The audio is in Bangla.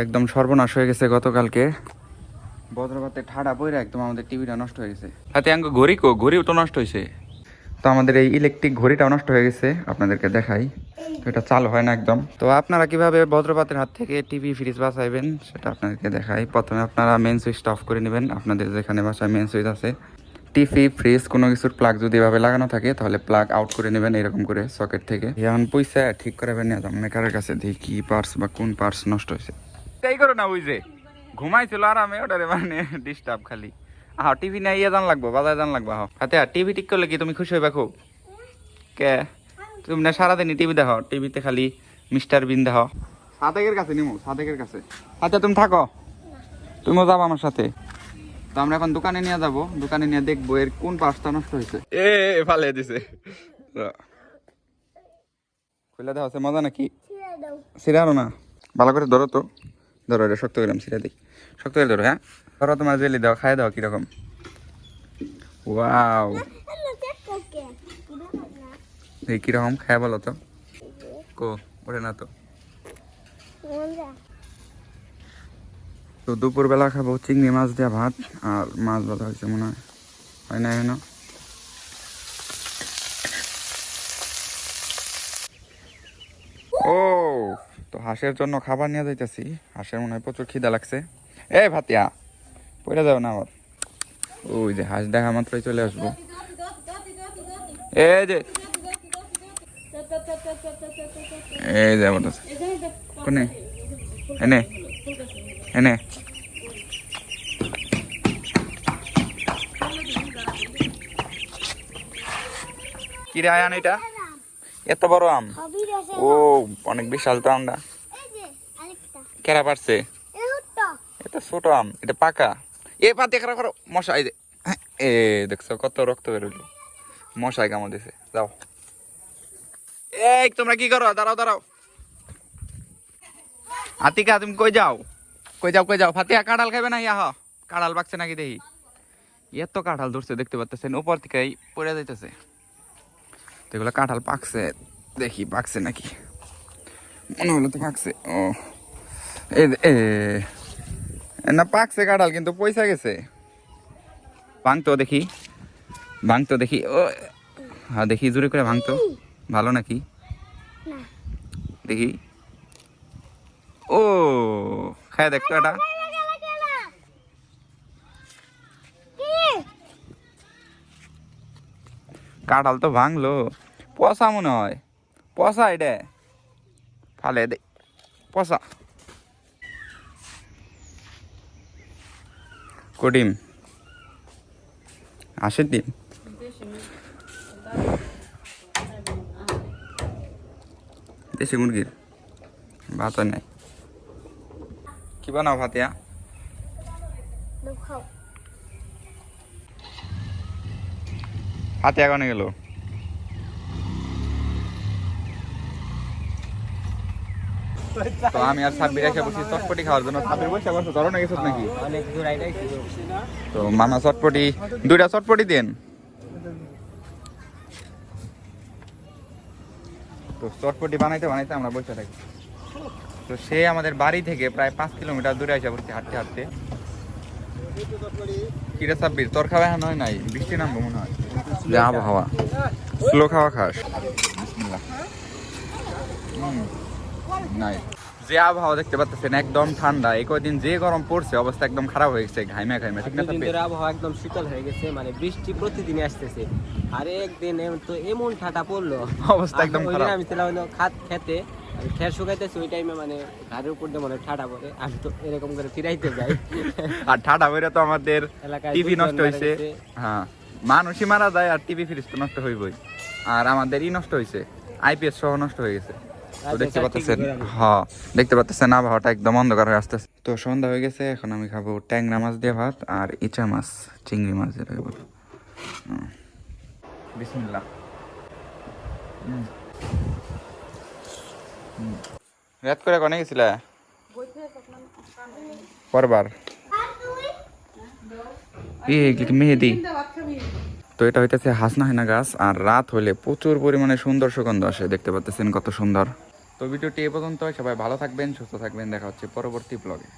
একদম সর্বনাশ হয়ে গেছে গতকালকে বজ্রপাতে ঠাডা পড়ে একদম আমাদের টিভিটা নষ্ট হয়ে গেছে। হাতে আঙ্গ ঘড়িও তো নষ্ট হয়েছে। তো আমাদের এই ইলেকট্রিক ঘড়িটাও নষ্ট হয়ে গেছে, আপনাদেরকে দেখাই। তো এটা চালু হয় না একদম। তো আপনারা কিভাবে বজ্রপাতের হাত থেকে টিভি ফ্রিজ বাঁচাইবেন সেটা আপনাদেরকে দেখাই। প্রথমে আপনারা মেন সুইচটা অফ করে নেবেন। আপনাদের যেখানে বাসায় মেন সুইচ আছে, টিভি ফ্রিজ কোনো কিছুর প্লাগ যদি এভাবে লাগানো থাকে তাহলে প্লাগ আউট করে নেবেন এরকম করে সকেট থেকে। এখন পয়সা ঠিক করাবেন নিয়ে যাবেন মেকারের কাছে, দেখি কি পার্টস বা কোন পার্টস নষ্ট হয়েছে। তাই করো না, ওই যে ঘুমাইছিল আরামে, ওটারে মানে ডিস্টার্ব খালি। আহ টিভি নিয়ে ইয়ে জান লাগবো, বাজারে জান লাগবো। হাতে টিভি ঠিক করলে কি তুমি খুশি হইবা খুব? কে তুমি না সারাদিনই টিভি দেখো, টিভিতে খালি মিস্টার বিন দেখো। সাদেকের কাছে নিমু, সাদেকের কাছে। আচ্ছা তুমি থাকো, তুমিও যাবো আমার সাথে। তো আমরা এখন দোকানে নিয়ে যাবো, দোকানে নিয়ে দেখবো এর কোন পার্টসটা নষ্ট হয়েছে। ফালে দিছে, খুলে দেওয়া হচ্ছে। মজা নাকি? সিরারো না, ভালো করে ধরো তো, ধরো এটা শক্ত করলাম, সিরা দিই, শক্ত করে ধরো। হ্যাঁ ধরো, তোমার জেলি দাও, খাই দাও কিরকম। ওয়াও, এই কিরকম খায় বলো তো? কো ওঠে না তো। তো দুপুরবেলা খাবো চিংড়ি মাছ দেওয়া ভাত আর মাছ ভাজা হয়েছে মনে হয়, হয় না এখনো? ও তো হাঁসের জন্য খাবার নিয়ে যাইতেছি। হাঁসের মনে হয় প্রচুর খিদা লাগছে। এ ভাতিয়া পড়ে যাও না আবার। ওই যে হাঁস দেখা মাত্রই চলে আসবো। এই যে এই যে আমার কোনে এনে এনে কি রে আয়ান, এটা এত বড় আম? ও অনেক বিশাল তো আমটা। কেরা পারছে? এটা ছোট আম, এটা পাকা। এ পাতে খারাপ করো, মশা এই যে। এ দেখছো কত রক্ত বেরোলো, মশাই কামড় দিছে। যাও, এই তোমরা কি করো? দাঁড়াও দাঁড়াও। আতিকা তুমি কই যাও? কই যাও কই যাও? ফাতিয়া কাঁঠাল খাবে না? ইয়া কাঁঠাল পাকছে নাকি দেখি। এত কাঁঠাল ধরছে দেখতে পাচ্ছেন, উপর থেকে পড়ে যাইতেছে। তো এগুলো কাঁঠাল পাকছে, দেখি পাকছে নাকি। মনে হলো তো পাকছে। ও না পাকছে কাঁঠাল, কিন্তু পয়সা গেছে। ভাঙতো দেখি, ভাঙতো দেখি। ও হ্যাঁ দেখি, জোরে করে ভাঙতো। ভালো নাকি দেখি। ও খায় দেখতো এটা। কাঁঠাল তো ভাঙলো, পচা মনে হয়। পচা এটা, ফালে দে, পচা। কডিম হাঁসের ডিম, দেশি মুরগির ভাত নাই। কি বানাও ভাতিয়া? হাতিয়া কনে গেল? তো আমি আর সাব্বির এসে বসি চটপটি খাওয়ার জন্য। সাব্বির বসে বসে ধরো না কিছু নাকি? তো মামা চটপটি, দুইটা চটপটি দেন। তো চটপটি বানাইতে বানাইতে আমরা বসে থাকি। তো সে আমাদের বাড়ি থেকে প্রায় 5 কিলোমিটার দূরে এসে বসছি হাঁটতে হাঁটতে। কিরে সাব্বির, তোর খাওয়া এখন হয় নাই? বৃষ্টি নামবো মনে হয়। যা আবহাওয়া, স্লো খাওয়া খাস। বিসমিল্লাহ। নাই, যে আবহাওয়া দেখতে পাচ্ছেন একদম ঠান্ডা। এই কয়দিন যে গরম পড়ছে, অবস্থা একদম খারাপ হয়ে গেছে, ঘাইমা ঘাইমা। ঠিক না সাব্বির? আবহাওয়া একদম শীতল হয়ে গেছে, মানে বৃষ্টি প্রতিদিনই আসতেছে। আর একদিন তো এমন ঠাটা পড়লো, অবস্থা একদম খারাপ। আমি ছিলাম খেতে, খের শুকাইতেছি, ওই টাইমে মানে ঘাড়ের উপর দিয়ে মনে ঠাটা পড়ে। আমি তো এরকম করে ফিরাইতে যাই, আর ঠাডা বেড়ে তো আমাদের এলাকায় টিভি নষ্ট হয়েছে। হ্যাঁ, মানুষই মারা যায় আর টিভি ফ্রিজ তো নষ্ট হইবই। আর আমাদের নষ্ট হয়েছে, আইপিএস সহ নষ্ট হয়ে গেছে। তো দেখতে পাচ্ছেন, হ্যাঁ দেখতে পাচ্ছেন আবহাওয়াটা একদম অন্ধকার হয়ে আসতেছে। তো সন্ধ্যা হয়ে গেছে, এখন আমি খাবো ট্যাংরা মাছ দিয়ে ভাত আর ইচা মাছ, চিংড়ি মাছ যেটাকে বলো। বিসমিল্লাহ। রাত করে কনে গেছিলা? পরবার মেহেদি। তো এটা হইতেছে হাসনাহেনা গাছ, আর রাত হইলে প্রচুর পরিমাণে সুন্দর সুগন্ধ আসে। দেখতে পাচ্ছেন কত সুন্দর। তো ভিডিওটি এ পর্যন্ত, সবাই ভালো থাকবেন, সুস্থ থাকবেন, দেখা হচ্ছে পরবর্তী ব্লগে।